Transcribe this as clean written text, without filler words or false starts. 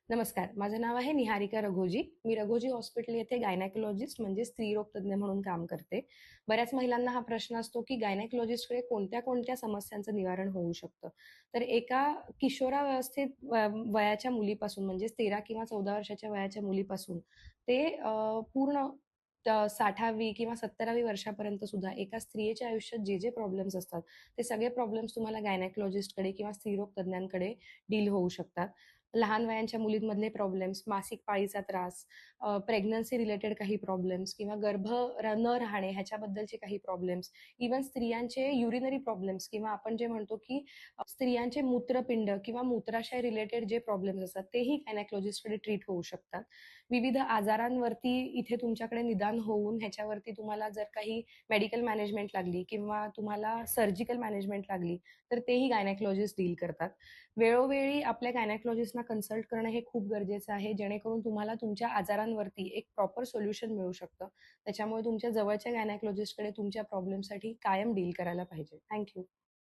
नमस्कार. माझं नाव आहे निहारिका रघोजी. मी रघोजी हॉस्पिटल येथे गायनेकोलॉजिस्ट म्हणजे स्त्रीरोग तज्ञ म्हणून काम करते. बऱ्याच महिलांना हा प्रश्न असतो, की गायनेकोलॉजिस्टकडे कोणत्या-कोणत्या समस्यांचं निवारण होऊ शकतं. तर एका किशोरावस्थेत वयाच्या मुलीपासून म्हणजेच 13 किंवा 14 वर्षाच्या वयाच्या मुलीपासून ते पूर्ण 60वी किंवा 70वी वर्षापर्यंत सुद्धा एका स्त्रियेच्या आयुष्यात जे प्रॉब्लेम्स असतात, ते सगळे प्रॉब्लेम्स तुम्हाला गायनेकोलॉजिस्टकडे किंवा स्त्रीरोग तज्ञांकडे डील होऊ शकतात. लहान वयांच्या मुलींमधले प्रॉब्लेम्स, मासिक पाळीचा त्रास, प्रेग्नन्सी रिलेटेड काही प्रॉब्लेम्स किंवा न राहणे ह्याच्याबद्दलचे काही प्रॉब्लेम्स, इव्हन स्त्रियांचे युरिनरी प्रॉब्लेम्स किंवा आपण जे म्हणतो की स्त्रियांचे मूत्रपिंड किंवा मूत्राशय रिलेटेड जे प्रॉब्लेम्स असतात तेही गायनेकोलॉजिस्टकडे ट्रीट होऊ शकतात. विविध आजारांवरती इथे तुमच्याकडे निदान होऊन ह्याच्यावरती तुम्हाला जर काही मेडिकल मॅनेजमेंट लागली किंवा तुम्हाला सर्जिकल मॅनेजमेंट लागली, तर तेही गायनेकोलॉजिस्ट डील करतात. वेळोवेळी आपल्या गायनेकोलॉजिस्टना कन्सल्ट करणं हे खूप गरजेचं आहे, जेणेकरून तुम्हाला तुमच्या आजारांवरती एक प्रॉपर सोल्युशन मिळू शकतं. त्याच्यामुळे तुमच्या जवळच्या गायनेकोलॉजिस्टकडे तुमच्या प्रॉब्लेमसाठी कायम डील करायला पाहिजे. Thank you.